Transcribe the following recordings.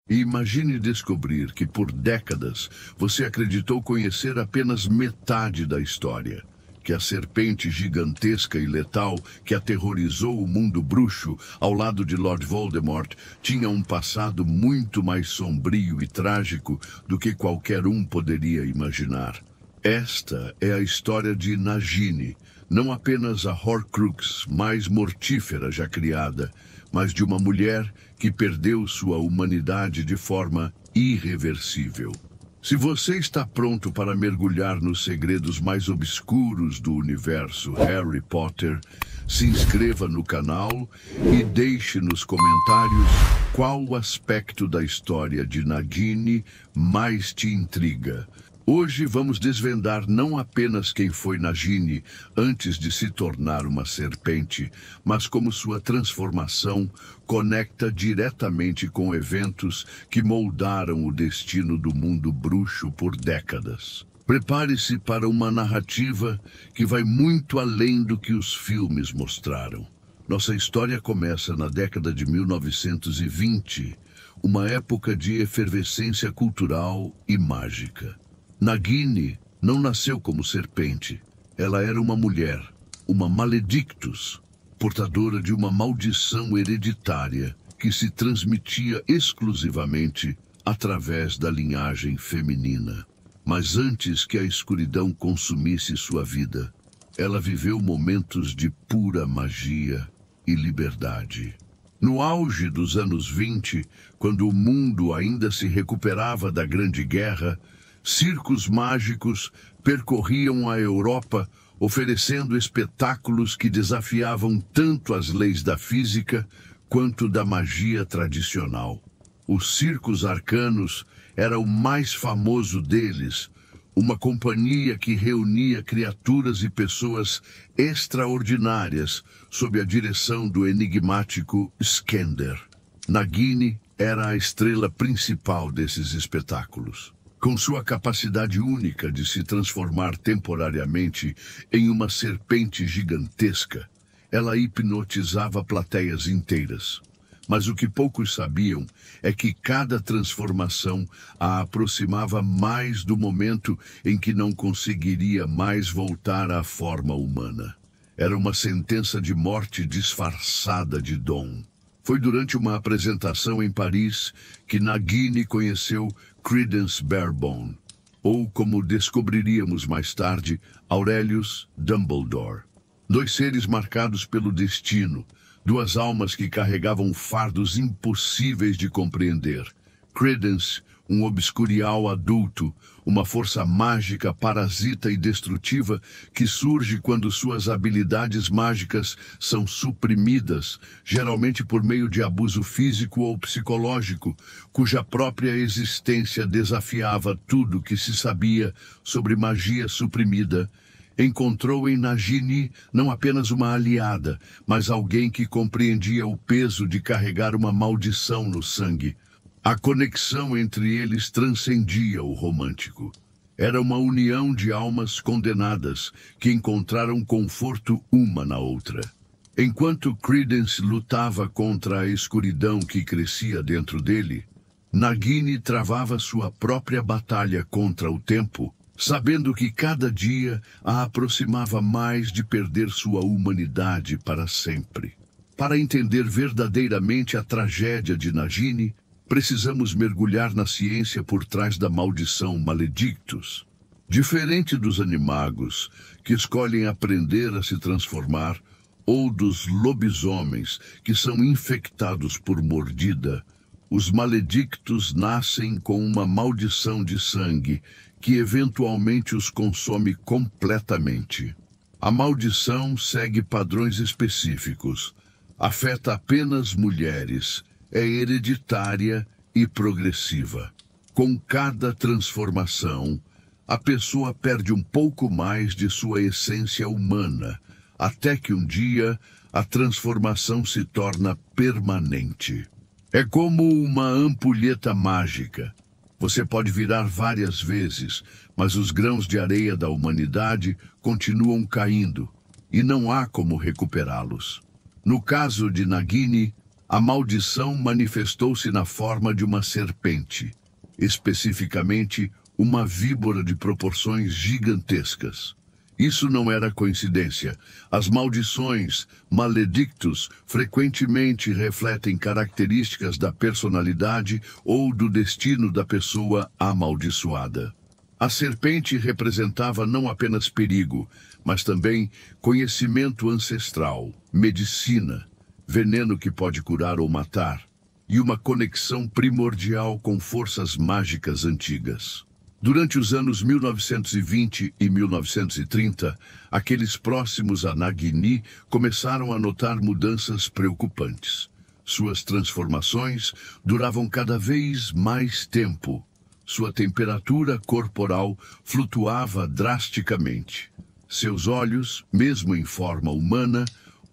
E imagine descobrir que por décadas você acreditou conhecer apenas metade da história. Que a serpente gigantesca e letal que aterrorizou o mundo bruxo ao lado de Lord Voldemort tinha um passado muito mais sombrio e trágico do que qualquer um poderia imaginar. Esta é a história de Nagini, não apenas a Horcrux mais mortífera já criada, mas de uma mulher que perdeu sua humanidade de forma irreversível. Se você está pronto para mergulhar nos segredos mais obscuros do universo Harry Potter, se inscreva no canal e deixe nos comentários qual o aspecto da história de Nagini mais te intriga. Hoje vamos desvendar não apenas quem foi Nagini antes de se tornar uma serpente, mas como sua transformação conecta diretamente com eventos que moldaram o destino do mundo bruxo por décadas. Prepare-se para uma narrativa que vai muito além do que os filmes mostraram. Nossa história começa na década de 1920, uma época de efervescência cultural e mágica. Nagini não nasceu como serpente. Ela era uma mulher, uma Maledictus, portadora de uma maldição hereditária que se transmitia exclusivamente através da linhagem feminina. Mas antes que a escuridão consumisse sua vida, ela viveu momentos de pura magia e liberdade. No auge dos anos 20, quando o mundo ainda se recuperava da Grande Guerra, circos mágicos percorriam a Europa, oferecendo espetáculos que desafiavam tanto as leis da física quanto da magia tradicional. Os circos arcanos era o mais famoso deles, uma companhia que reunia criaturas e pessoas extraordinárias sob a direção do enigmático Skender. Nagini era a estrela principal desses espetáculos. Com sua capacidade única de se transformar temporariamente em uma serpente gigantesca, ela hipnotizava plateias inteiras. Mas o que poucos sabiam é que cada transformação a aproximava mais do momento em que não conseguiria mais voltar à forma humana. Era uma sentença de morte disfarçada de dom. Foi durante uma apresentação em Paris que Nagini conheceu Credence Barebone, ou como descobriríamos mais tarde, Aurelius Dumbledore. Dois seres marcados pelo destino, duas almas que carregavam fardos impossíveis de compreender. Credence, um obscurial adulto, uma força mágica, parasita e destrutiva que surge quando suas habilidades mágicas são suprimidas, geralmente por meio de abuso físico ou psicológico, cuja própria existência desafiava tudo que se sabia sobre magia suprimida. Encontrou em Nagini não apenas uma aliada, mas alguém que compreendia o peso de carregar uma maldição no sangue. A conexão entre eles transcendia o romântico. Era uma união de almas condenadas que encontraram conforto uma na outra. Enquanto Credence lutava contra a escuridão que crescia dentro dele, Nagini travava sua própria batalha contra o tempo, sabendo que cada dia a aproximava mais de perder sua humanidade para sempre. Para entender verdadeiramente a tragédia de Nagini, precisamos mergulhar na ciência por trás da maldição Maledictus. Diferente dos animagos, que escolhem aprender a se transformar, ou dos lobisomens, que são infectados por mordida, os Maledictus nascem com uma maldição de sangue que eventualmente os consome completamente. A maldição segue padrões específicos, afeta apenas mulheres, é hereditária e progressiva. Com cada transformação, a pessoa perde um pouco mais de sua essência humana, até que um dia a transformação se torna permanente. É como uma ampulheta mágica. Você pode virar várias vezes, mas os grãos de areia da humanidade continuam caindo, e não há como recuperá-los. No caso de Nagini, A maldição manifestou-se na forma de uma serpente, especificamente uma víbora de proporções gigantescas. Isso não era coincidência. As maldições, maledictus, frequentemente refletem características da personalidade ou do destino da pessoa amaldiçoada. A serpente representava não apenas perigo, mas também conhecimento ancestral, medicina, veneno que pode curar ou matar, e uma conexão primordial com forças mágicas antigas. Durante os anos 1920 e 1930, aqueles próximos a Nagini começaram a notar mudanças preocupantes. Suas transformações duravam cada vez mais tempo. Sua temperatura corporal flutuava drasticamente. Seus olhos, mesmo em forma humana,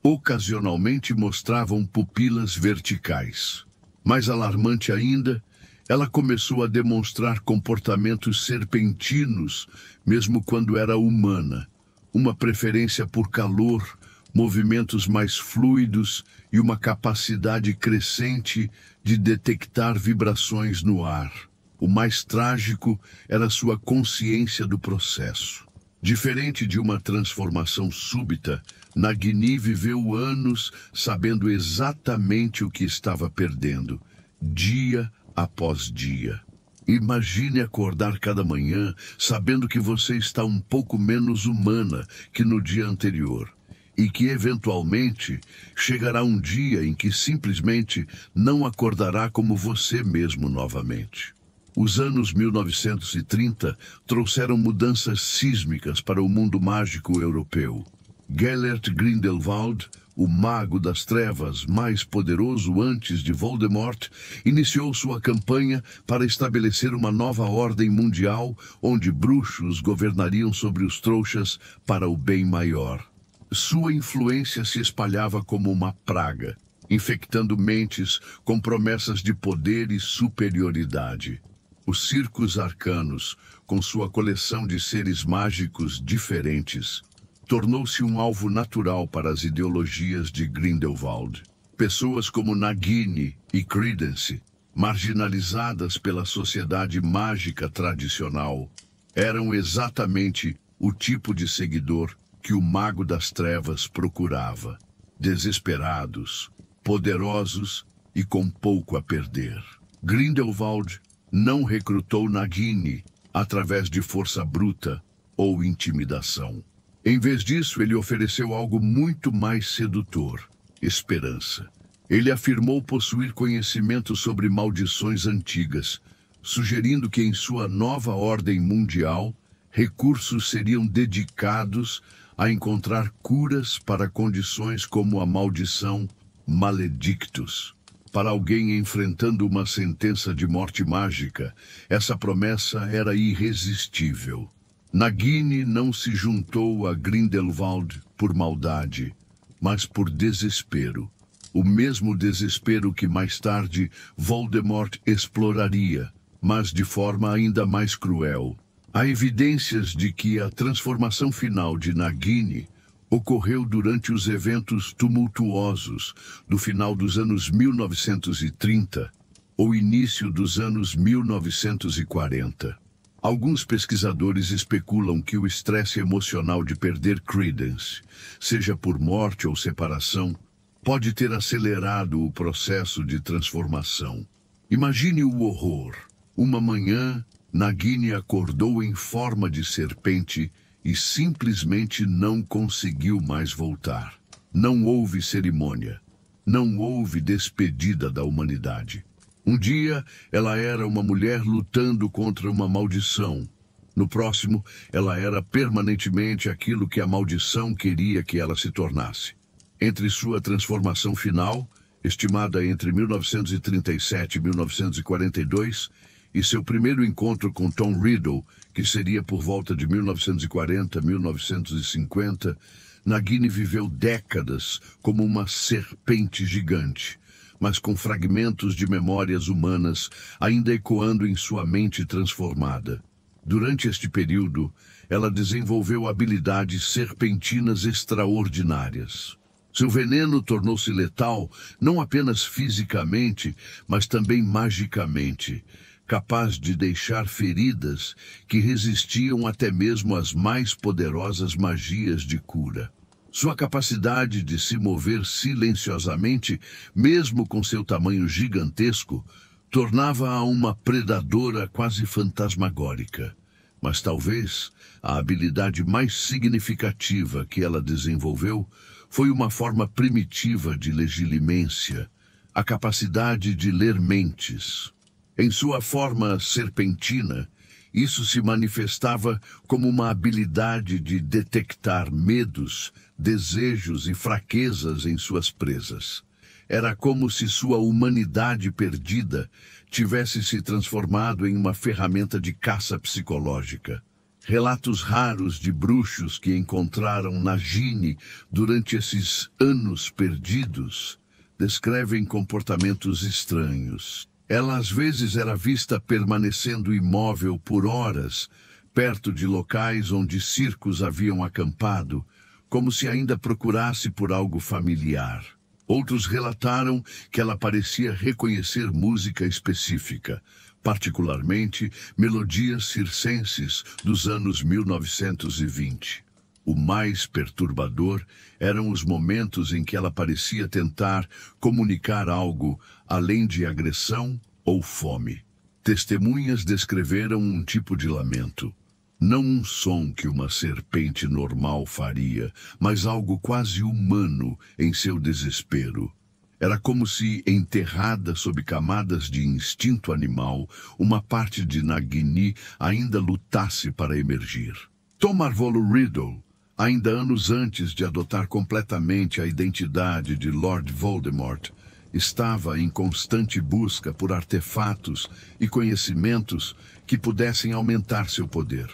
ocasionalmente mostravam pupilas verticais. Mais alarmante ainda, ela começou a demonstrar comportamentos serpentinos, mesmo quando era humana. Uma preferência por calor, movimentos mais fluidos e uma capacidade crescente de detectar vibrações no ar. O mais trágico era sua consciência do processo. Diferente de uma transformação súbita, Nagini viveu anos sabendo exatamente o que estava perdendo, dia após dia. Imagine acordar cada manhã sabendo que você está um pouco menos humana que no dia anterior e que, eventualmente, chegará um dia em que simplesmente não acordará como você mesmo novamente. Os anos 1930 trouxeram mudanças sísmicas para o mundo mágico europeu. Gellert Grindelwald, o mago das trevas mais poderoso antes de Voldemort, iniciou sua campanha para estabelecer uma nova ordem mundial onde bruxos governariam sobre os trouxas para o bem maior. Sua influência se espalhava como uma praga, infectando mentes com promessas de poder e superioridade. Os Círculos Arcanos, com sua coleção de seres mágicos diferentes, tornou-se um alvo natural para as ideologias de Grindelwald. Pessoas como Nagini e Credence, marginalizadas pela sociedade mágica tradicional, eram exatamente o tipo de seguidor que o Mago das Trevas procurava. Desesperados, poderosos e com pouco a perder. Grindelwald não recrutou Nagini através de força bruta ou intimidação. Em vez disso, ele ofereceu algo muito mais sedutor: esperança. Ele afirmou possuir conhecimento sobre maldições antigas, sugerindo que em sua nova ordem mundial, recursos seriam dedicados a encontrar curas para condições como a maldição Maledictus. Para alguém enfrentando uma sentença de morte mágica, essa promessa era irresistível. Nagini não se juntou a Grindelwald por maldade, mas por desespero. O mesmo desespero que mais tarde Voldemort exploraria, mas de forma ainda mais cruel. Há evidências de que a transformação final de Nagini ocorreu durante os eventos tumultuosos do final dos anos 1930 ou início dos anos 1940. Alguns pesquisadores especulam que o estresse emocional de perder Credence, seja por morte ou separação, pode ter acelerado o processo de transformação. Imagine o horror. Uma manhã, Nagini acordou em forma de serpente e simplesmente não conseguiu mais voltar. Não houve cerimônia. Não houve despedida da humanidade. Um dia, ela era uma mulher lutando contra uma maldição. No próximo, ela era permanentemente aquilo que a maldição queria que ela se tornasse. Entre sua transformação final, estimada entre 1937 e 1942, e seu primeiro encontro com Tom Riddle, que seria por volta de 1940 a 1950, Nagini viveu décadas como uma serpente gigante, mas com fragmentos de memórias humanas ainda ecoando em sua mente transformada. Durante este período, ela desenvolveu habilidades serpentinas extraordinárias. Seu veneno tornou-se letal não apenas fisicamente, mas também magicamente, capaz de deixar feridas que resistiam até mesmo às mais poderosas magias de cura. Sua capacidade de se mover silenciosamente, mesmo com seu tamanho gigantesco, tornava-a uma predadora quase fantasmagórica. Mas talvez a habilidade mais significativa que ela desenvolveu foi uma forma primitiva de legilimência, a capacidade de ler mentes. Em sua forma serpentina, isso se manifestava como uma habilidade de detectar medos, desejos e fraquezas em suas presas. Era como se sua humanidade perdida tivesse se transformado em uma ferramenta de caça psicológica. Relatos raros de bruxos que encontraram Nagini durante esses anos perdidos descrevem comportamentos estranhos. Ela às vezes era vista permanecendo imóvel por horas, perto de locais onde circos haviam acampado, como se ainda procurasse por algo familiar. Outros relataram que ela parecia reconhecer música específica, particularmente melodias circenses dos anos 1920. O mais perturbador eram os momentos em que ela parecia tentar comunicar algo além de agressão ou fome. Testemunhas descreveram um tipo de lamento. Não um som que uma serpente normal faria, mas algo quase humano em seu desespero. Era como se, enterrada sob camadas de instinto animal, uma parte de Nagini ainda lutasse para emergir. Tom Marvolo Riddle, ainda anos antes de adotar completamente a identidade de Lord Voldemort, estava em constante busca por artefatos e conhecimentos que pudessem aumentar seu poder.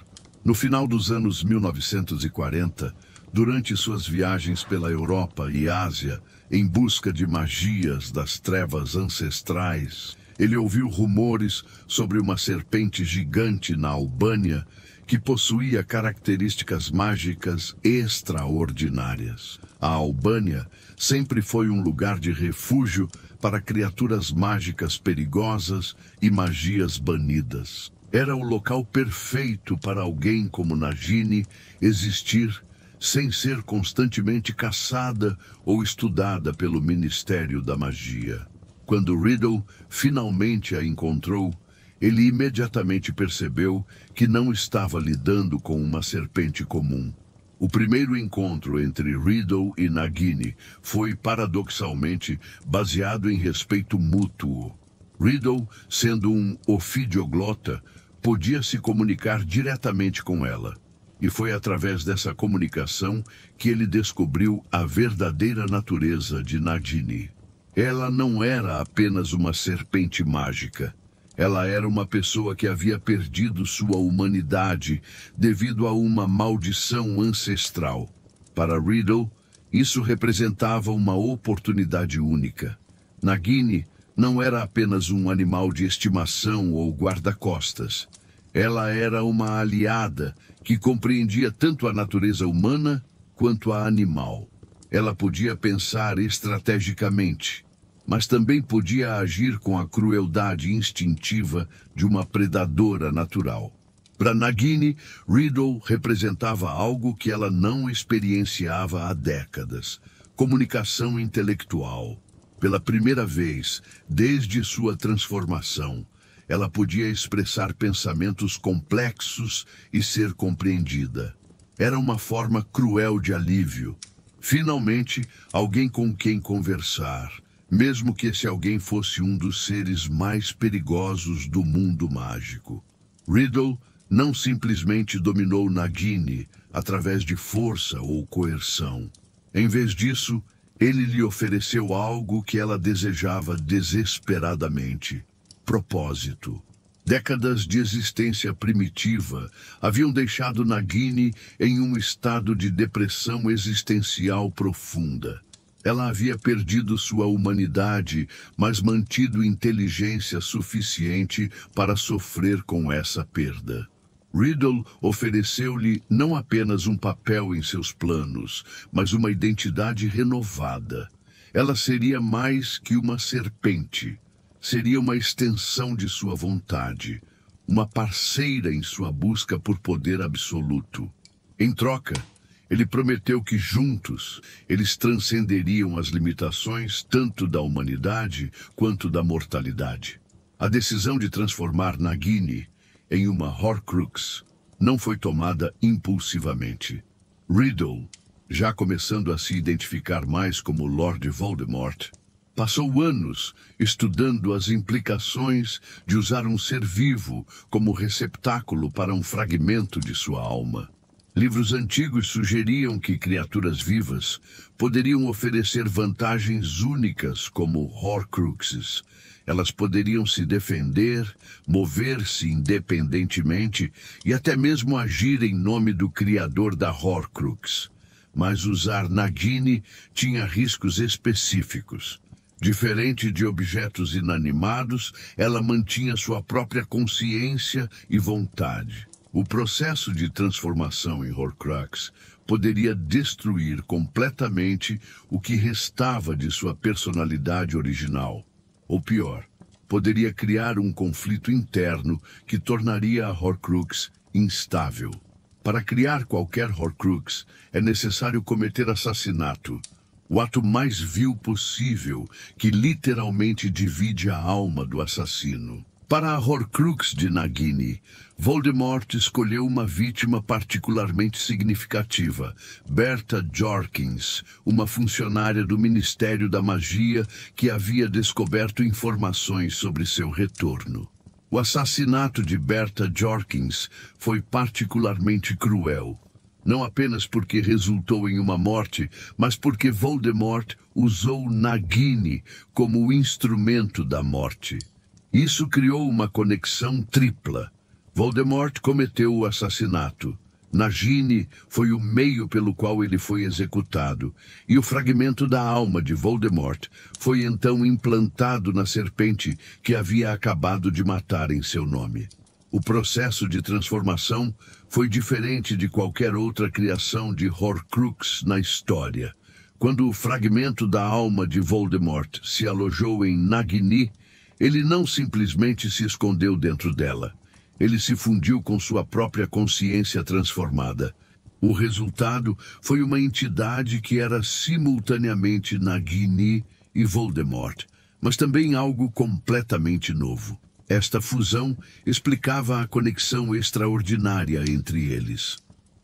No final dos anos 1940, durante suas viagens pela Europa e Ásia, em busca de magias das trevas ancestrais, ele ouviu rumores sobre uma serpente gigante na Albânia que possuía características mágicas extraordinárias. A Albânia sempre foi um lugar de refúgio para criaturas mágicas perigosas e magias banidas. Era o local perfeito para alguém como Nagini existir sem ser constantemente caçada ou estudada pelo Ministério da Magia. Quando Riddle finalmente a encontrou, ele imediatamente percebeu que não estava lidando com uma serpente comum. O primeiro encontro entre Riddle e Nagini foi, paradoxalmente, baseado em respeito mútuo. Riddle, sendo um ofidioglota, podia se comunicar diretamente com ela. E foi através dessa comunicação que ele descobriu a verdadeira natureza de Nagini. Ela não era apenas uma serpente mágica. Ela era uma pessoa que havia perdido sua humanidade devido a uma maldição ancestral. Para Riddle, isso representava uma oportunidade única. Nagini não era apenas um animal de estimação ou guarda-costas. Ela era uma aliada que compreendia tanto a natureza humana quanto a animal. Ela podia pensar estrategicamente, mas também podia agir com a crueldade instintiva de uma predadora natural. Para Nagini, Riddle representava algo que ela não experienciava há décadas: comunicação intelectual. Pela primeira vez, desde sua transformação, ela podia expressar pensamentos complexos e ser compreendida. Era uma forma cruel de alívio. Finalmente, alguém com quem conversar, mesmo que esse alguém fosse um dos seres mais perigosos do mundo mágico. Riddle não simplesmente dominou Nagini através de força ou coerção. Em vez disso, ele lhe ofereceu algo que ela desejava desesperadamente: propósito. Décadas de existência primitiva haviam deixado Nagini em um estado de depressão existencial profunda. Ela havia perdido sua humanidade, mas mantido inteligência suficiente para sofrer com essa perda. Riddle ofereceu-lhe não apenas um papel em seus planos, mas uma identidade renovada. Ela seria mais que uma serpente. Seria uma extensão de sua vontade, uma parceira em sua busca por poder absoluto. Em troca, ele prometeu que juntos eles transcenderiam as limitações tanto da humanidade quanto da mortalidade. A decisão de transformar Nagini em uma Horcrux não foi tomada impulsivamente. Riddle, já começando a se identificar mais como Lord Voldemort, passou anos estudando as implicações de usar um ser vivo como receptáculo para um fragmento de sua alma. Livros antigos sugeriam que criaturas vivas poderiam oferecer vantagens únicas como Horcruxes. Elas poderiam se defender, mover-se independentemente e até mesmo agir em nome do criador da Horcrux. Mas usar Nagini tinha riscos específicos. Diferente de objetos inanimados, ela mantinha sua própria consciência e vontade. O processo de transformação em Horcrux poderia destruir completamente o que restava de sua personalidade original. Ou pior, poderia criar um conflito interno que tornaria a Horcrux instável. Para criar qualquer Horcrux, é necessário cometer assassinato, o ato mais vil possível, que literalmente divide a alma do assassino. Para a Horcrux de Nagini, Voldemort escolheu uma vítima particularmente significativa, Bertha Jorkins, uma funcionária do Ministério da Magia que havia descoberto informações sobre seu retorno. O assassinato de Bertha Jorkins foi particularmente cruel, não apenas porque resultou em uma morte, mas porque Voldemort usou Nagini como o instrumento da morte. Isso criou uma conexão tripla. Voldemort cometeu o assassinato. Nagini foi o meio pelo qual ele foi executado, e o fragmento da alma de Voldemort foi então implantado na serpente que havia acabado de matar em seu nome. O processo de transformação foi diferente de qualquer outra criação de Horcrux na história. Quando o fragmento da alma de Voldemort se alojou em Nagini, ele não simplesmente se escondeu dentro dela. Ele se fundiu com sua própria consciência transformada. O resultado foi uma entidade que era simultaneamente Nagini e Voldemort, mas também algo completamente novo. Esta fusão explicava a conexão extraordinária entre eles.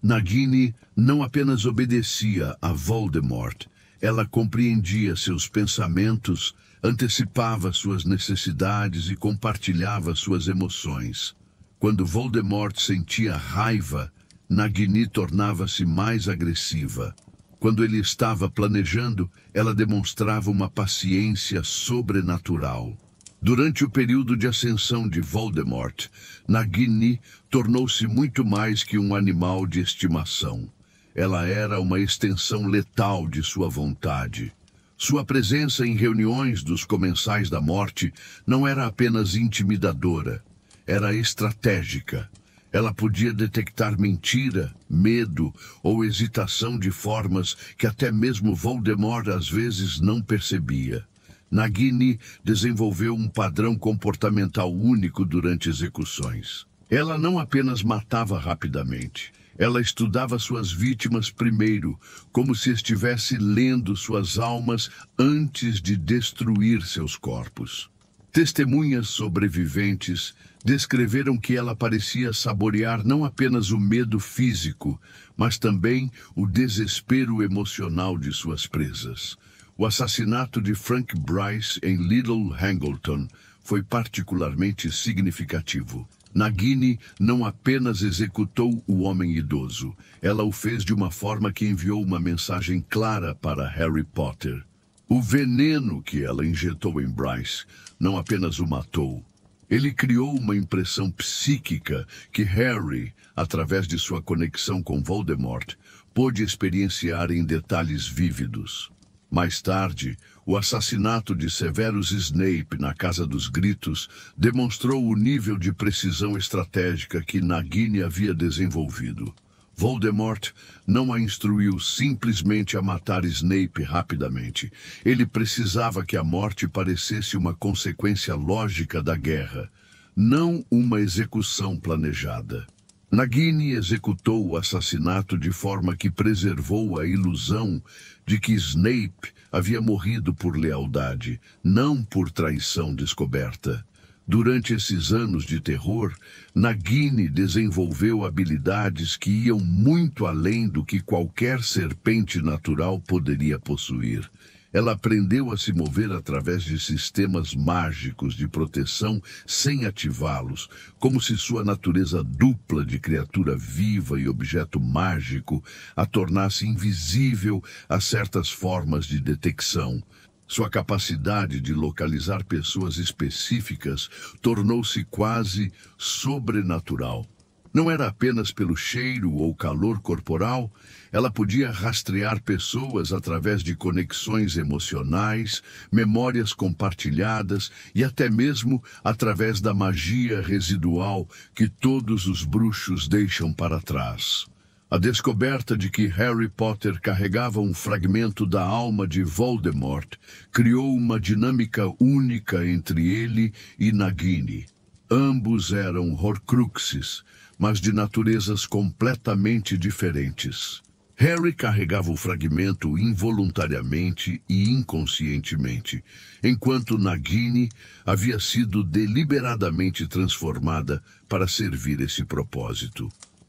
Nagini não apenas obedecia a Voldemort, ela compreendia seus pensamentos, antecipava suas necessidades e compartilhava suas emoções. Quando Voldemort sentia raiva, Nagini tornava-se mais agressiva. Quando ele estava planejando, ela demonstrava uma paciência sobrenatural. Durante o período de ascensão de Voldemort, Nagini tornou-se muito mais que um animal de estimação. Ela era uma extensão letal de sua vontade. Sua presença em reuniões dos Comensais da Morte não era apenas intimidadora, era estratégica. Ela podia detectar mentira, medo ou hesitação de formas que até mesmo Voldemort às vezes não percebia. Nagini desenvolveu um padrão comportamental único durante execuções. Ela não apenas matava rapidamente, ela estudava suas vítimas primeiro, como se estivesse lendo suas almas antes de destruir seus corpos. Testemunhas sobreviventes descreveram que ela parecia saborear não apenas o medo físico, mas também o desespero emocional de suas presas. O assassinato de Frank Bryce em Little Hangleton foi particularmente significativo. Nagini não apenas executou o homem idoso, ela o fez de uma forma que enviou uma mensagem clara para Harry Potter. O veneno que ela injetou em Bryce não apenas o matou, ele criou uma impressão psíquica que Harry, através de sua conexão com Voldemort, pôde experienciar em detalhes vívidos. Mais tarde, O assassinato de Severus Snape na Casa dos Gritos demonstrou o nível de precisão estratégica que Nagini havia desenvolvido. Voldemort não a instruiu simplesmente a matar Snape rapidamente. Ele precisava que a morte parecesse uma consequência lógica da guerra, não uma execução planejada. Nagini executou o assassinato de forma que preservou a ilusão de que Snape havia morrido por lealdade, não por traição descoberta. Durante esses anos de terror, Nagini desenvolveu habilidades que iam muito além do que qualquer serpente natural poderia possuir. Ela aprendeu a se mover através de sistemas mágicos de proteção sem ativá-los, como se sua natureza dupla de criatura viva e objeto mágico a tornasse invisível a certas formas de detecção. Sua capacidade de localizar pessoas específicas tornou-se quase sobrenatural. Não era apenas pelo cheiro ou calor corporal, ela podia rastrear pessoas através de conexões emocionais, memórias compartilhadas e até mesmo através da magia residual que todos os bruxos deixam para trás. A descoberta de que Harry Potter carregava um fragmento da alma de Voldemort criou uma dinâmica única entre ele e Nagini. Ambos eram Horcruxes, mas de naturezas completamente diferentes. Harry carregava o fragmento involuntariamente e inconscientemente, enquanto Nagini havia sido deliberadamente transformada para servir esse propósito.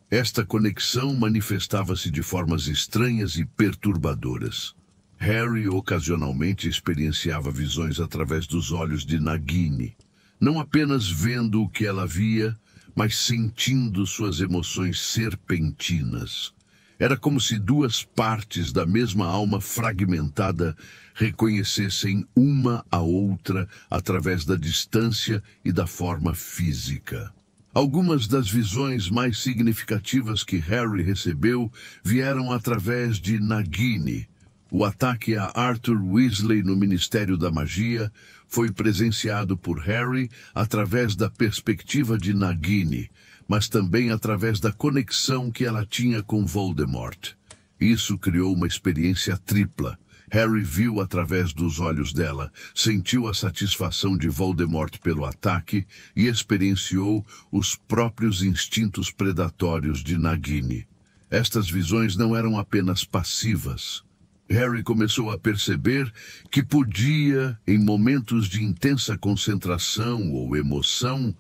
Esta conexão manifestava-se de formas estranhas e perturbadoras. Harry ocasionalmente experienciava visões através dos olhos de Nagini, não apenas vendo o que ela via, mas sentindo suas emoções serpentinas. Era como se duas partes da mesma alma fragmentada reconhecessem uma a outra através da distância e da forma física. Algumas das visões mais significativas que Harry recebeu vieram através de Nagini. O ataque a Arthur Weasley no Ministério da Magia foi presenciado por Harry através da perspectiva de Nagini, mas também através da conexão que ela tinha com Voldemort. Isso criou uma experiência tripla. Harry viu através dos olhos dela, sentiu a satisfação de Voldemort pelo ataque e experienciou os próprios instintos predatórios de Nagini. Estas visões não eram apenas passivas. Harry começou a perceber que podia, em momentos de intensa concentração ou emoção,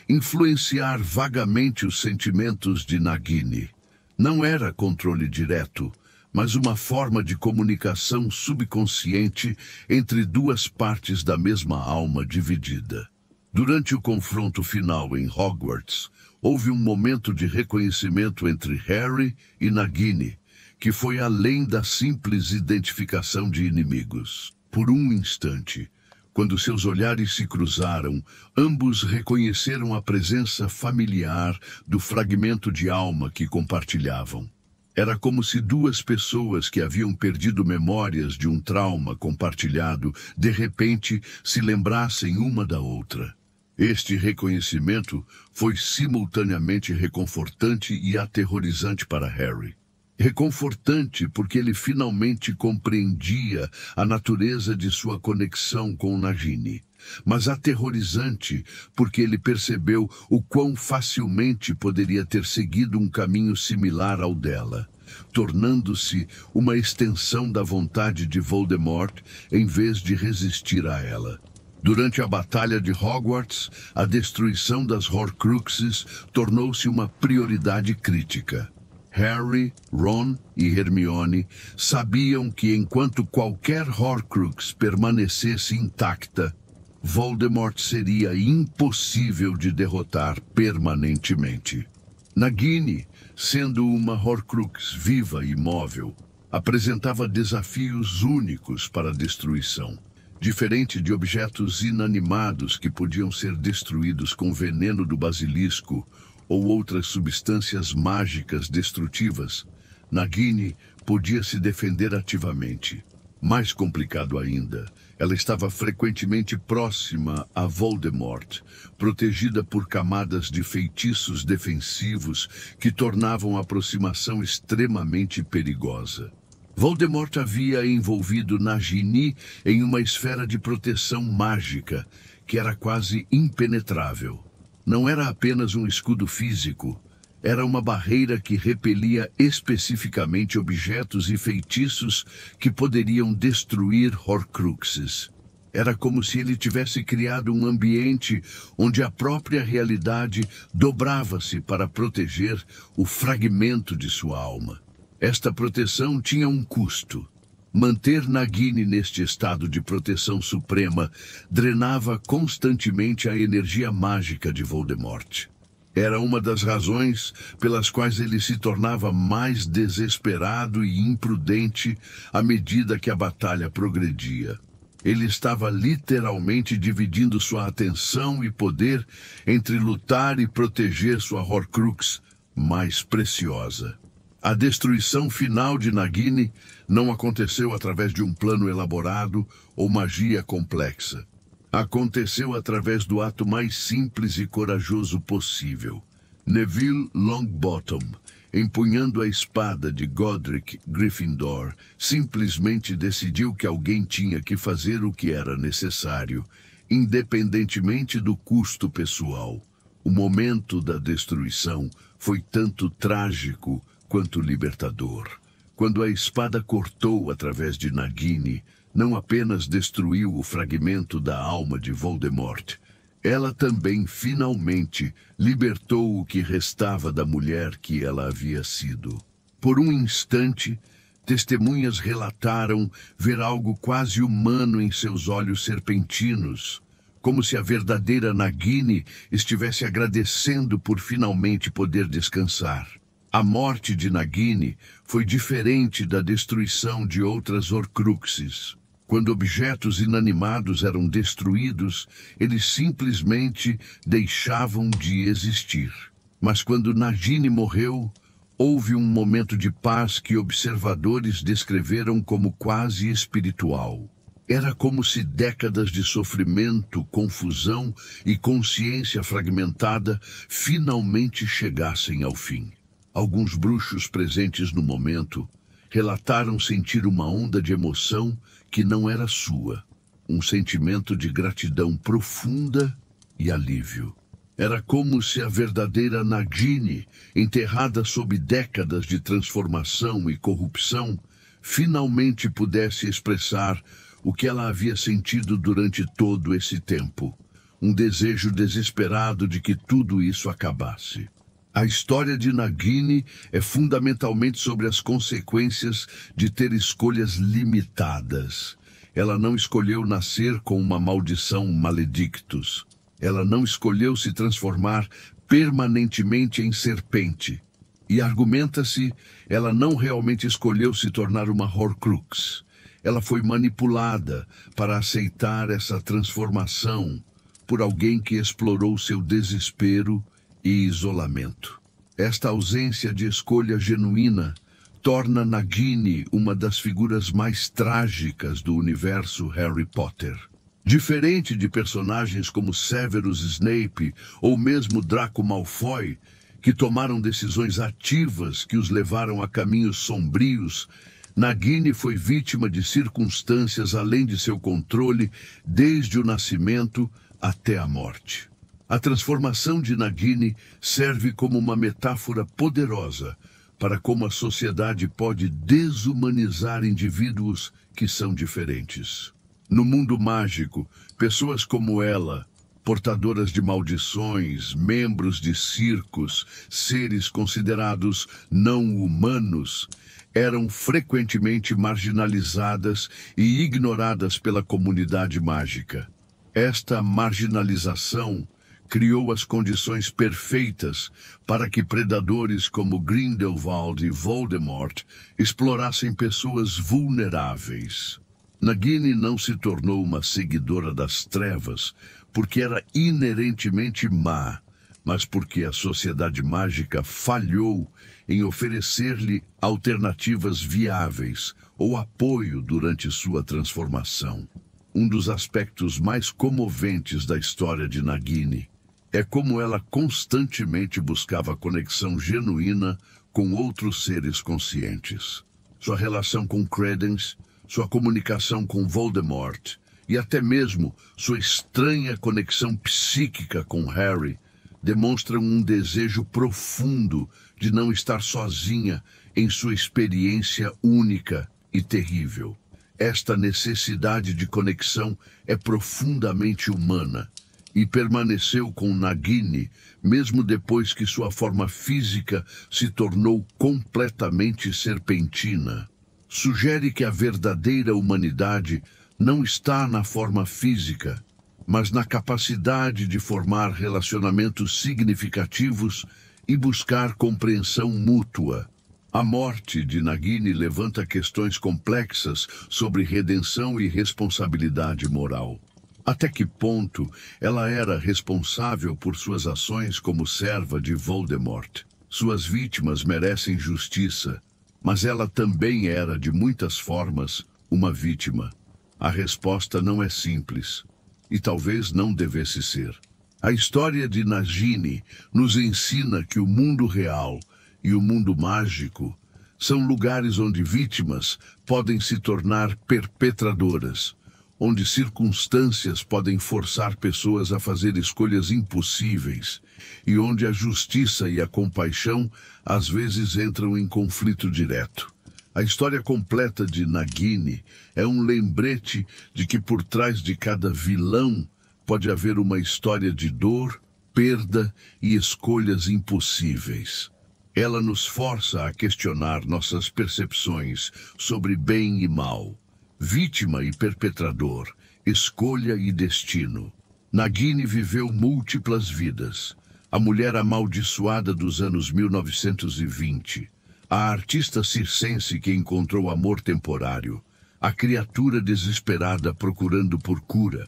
influenciar vagamente os sentimentos de Nagini. Não era controle direto, mas uma forma de comunicação subconsciente entre duas partes da mesma alma dividida. Durante o confronto final em Hogwarts, houve um momento de reconhecimento entre Harry e Nagini, que foi além da simples identificação de inimigos. Por um instante, quando seus olhares se cruzaram, ambos reconheceram a presença familiar do fragmento de alma que compartilhavam. Era como se duas pessoas que haviam perdido memórias de um trauma compartilhado, de repente se lembrassem uma da outra. Este reconhecimento foi simultaneamente reconfortante e aterrorizante para Harry. Reconfortante porque ele finalmente compreendia a natureza de sua conexão com Nagini, mas aterrorizante porque ele percebeu o quão facilmente poderia ter seguido um caminho similar ao dela, tornando-se uma extensão da vontade de Voldemort em vez de resistir a ela. Durante a Batalha de Hogwarts, a destruição das Horcruxes tornou-se uma prioridade crítica. Harry, Ron e Hermione sabiam que enquanto qualquer Horcrux permanecesse intacta, Voldemort seria impossível de derrotar permanentemente. Nagini, sendo uma Horcrux viva e imóvel, apresentava desafios únicos para a destruição. Diferente de objetos inanimados que podiam ser destruídos com veneno do basilisco ou outras substâncias mágicas destrutivas, Nagini podia se defender ativamente. Mais complicado ainda, ela estava frequentemente próxima a Voldemort, protegida por camadas de feitiços defensivos que tornavam a aproximação extremamente perigosa. Voldemort havia envolvido Nagini em uma esfera de proteção mágica que era quase impenetrável. Não era apenas um escudo físico, era uma barreira que repelia especificamente objetos e feitiços que poderiam destruir Horcruxes. Era como se ele tivesse criado um ambiente onde a própria realidade dobrava-se para proteger o fragmento de sua alma. Esta proteção tinha um custo. Manter Nagini neste estado de proteção suprema drenava constantemente a energia mágica de Voldemort. Era uma das razões pelas quais ele se tornava mais desesperado e imprudente à medida que a batalha progredia. Ele estava literalmente dividindo sua atenção e poder entre lutar e proteger sua Horcrux mais preciosa. A destruição final de Nagini não aconteceu através de um plano elaborado ou magia complexa. Aconteceu através do ato mais simples e corajoso possível. Neville Longbottom, empunhando a espada de Godric Gryffindor, simplesmente decidiu que alguém tinha que fazer o que era necessário, independentemente do custo pessoal. O momento da destruição foi tanto trágico quanto libertador. Quando a espada cortou através de Nagini, não apenas destruiu o fragmento da alma de Voldemort, ela também finalmente libertou o que restava da mulher que ela havia sido. Por um instante, testemunhas relataram ver algo quase humano em seus olhos serpentinos, como se a verdadeira Nagini estivesse agradecendo por finalmente poder descansar. A morte de Nagini foi diferente da destruição de outras Horcruxes. Quando objetos inanimados eram destruídos, eles simplesmente deixavam de existir. Mas quando Nagini morreu, houve um momento de paz que observadores descreveram como quase espiritual. Era como se décadas de sofrimento, confusão e consciência fragmentada finalmente chegassem ao fim. Alguns bruxos presentes no momento relataram sentir uma onda de emoção que não era sua, um sentimento de gratidão profunda e alívio. Era como se a verdadeira Nagini, enterrada sob décadas de transformação e corrupção, finalmente pudesse expressar o que ela havia sentido durante todo esse tempo, um desejo desesperado de que tudo isso acabasse. A história de Nagini é fundamentalmente sobre as consequências de ter escolhas limitadas. Ela não escolheu nascer com uma maldição maledictus. Ela não escolheu se transformar permanentemente em serpente. E argumenta-se, ela não realmente escolheu se tornar uma Horcrux. Ela foi manipulada para aceitar essa transformação por alguém que explorou seu desespero e isolamento. Esta ausência de escolha genuína torna Nagini uma das figuras mais trágicas do universo Harry Potter. Diferente de personagens como Severus Snape ou mesmo Draco Malfoy, que tomaram decisões ativas que os levaram a caminhos sombrios, Nagini foi vítima de circunstâncias além de seu controle desde o nascimento até a morte. A transformação de Nagini serve como uma metáfora poderosa para como a sociedade pode desumanizar indivíduos que são diferentes. No mundo mágico, pessoas como ela, portadoras de maldições, membros de circos, seres considerados não humanos, eram frequentemente marginalizadas e ignoradas pela comunidade mágica. Esta marginalização criou as condições perfeitas para que predadores como Grindelwald e Voldemort explorassem pessoas vulneráveis. Nagini não se tornou uma seguidora das trevas porque era inerentemente má, mas porque a sociedade mágica falhou em oferecer-lhe alternativas viáveis ou apoio durante sua transformação. Um dos aspectos mais comoventes da história de Nagini é como ela constantemente buscava conexão genuína com outros seres conscientes. Sua relação com Credence, sua comunicação com Voldemort e até mesmo sua estranha conexão psíquica com Harry demonstram um desejo profundo de não estar sozinha em sua experiência única e terrível. Esta necessidade de conexão é profundamente humana e permaneceu com Nagini mesmo depois que sua forma física se tornou completamente serpentina. Sugere que a verdadeira humanidade não está na forma física, mas na capacidade de formar relacionamentos significativos e buscar compreensão mútua. A morte de Nagini levanta questões complexas sobre redenção e responsabilidade moral. Até que ponto ela era responsável por suas ações como serva de Voldemort? Suas vítimas merecem justiça, mas ela também era, de muitas formas, uma vítima. A resposta não é simples, e talvez não devesse ser. A história de Nagini nos ensina que o mundo real e o mundo mágico são lugares onde vítimas podem se tornar perpetradoras, onde circunstâncias podem forçar pessoas a fazer escolhas impossíveis e onde a justiça e a compaixão às vezes entram em conflito direto. A história completa de Nagini é um lembrete de que por trás de cada vilão pode haver uma história de dor, perda e escolhas impossíveis. Ela nos força a questionar nossas percepções sobre bem e mal, vítima e perpetrador, escolha e destino. Nagini viveu múltiplas vidas. A mulher amaldiçoada dos anos 1920, a artista circense que encontrou amor temporário, a criatura desesperada procurando por cura,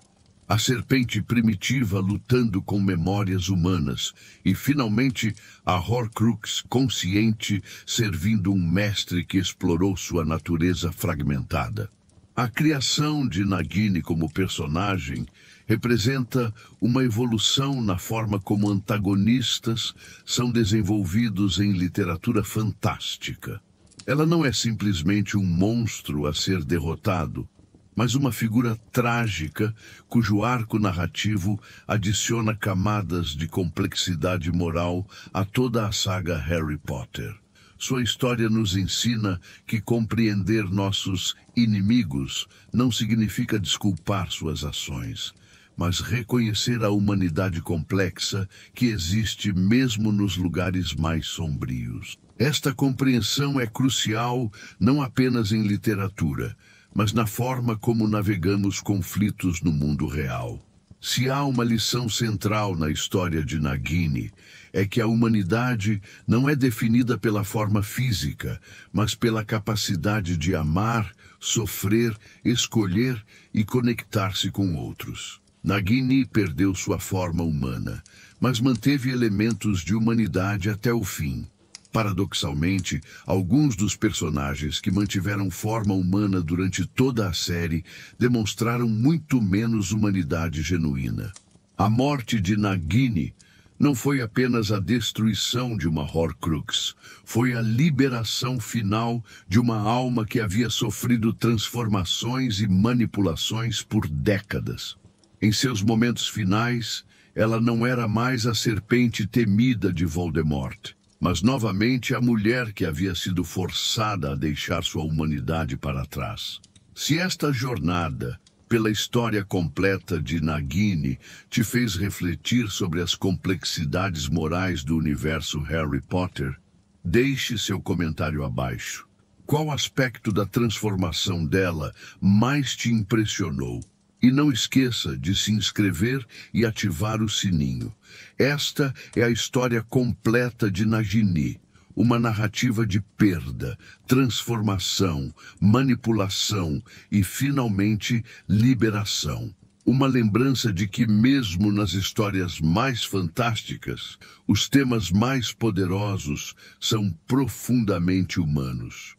a serpente primitiva lutando com memórias humanas e, finalmente, a Horcrux consciente servindo um mestre que explorou sua natureza fragmentada. A criação de Nagini como personagem representa uma evolução na forma como antagonistas são desenvolvidos em literatura fantástica. Ela não é simplesmente um monstro a ser derrotado, mas uma figura trágica cujo arco narrativo adiciona camadas de complexidade moral a toda a saga Harry Potter. Sua história nos ensina que compreender nossos inimigos não significa desculpar suas ações, mas reconhecer a humanidade complexa que existe mesmo nos lugares mais sombrios. Esta compreensão é crucial não apenas em literatura, mas na forma como navegamos conflitos no mundo real. Se há uma lição central na história de Nagini, é que a humanidade não é definida pela forma física, mas pela capacidade de amar, sofrer, escolher e conectar-se com outros. Nagini perdeu sua forma humana, mas manteve elementos de humanidade até o fim. Paradoxalmente, alguns dos personagens que mantiveram forma humana durante toda a série demonstraram muito menos humanidade genuína. A morte de Nagini não foi apenas a destruição de uma Horcrux, foi a liberação final de uma alma que havia sofrido transformações e manipulações por décadas. Em seus momentos finais, ela não era mais a serpente temida de Voldemort, mas novamente a mulher que havia sido forçada a deixar sua humanidade para trás. Se esta jornada pela história completa de Nagini te fez refletir sobre as complexidades morais do universo Harry Potter, deixe seu comentário abaixo. Qual aspecto da transformação dela mais te impressionou? E não esqueça de se inscrever e ativar o sininho. Esta é a história completa de Nagini, uma narrativa de perda, transformação, manipulação e, finalmente, liberação. Uma lembrança de que mesmo nas histórias mais fantásticas, os temas mais poderosos são profundamente humanos.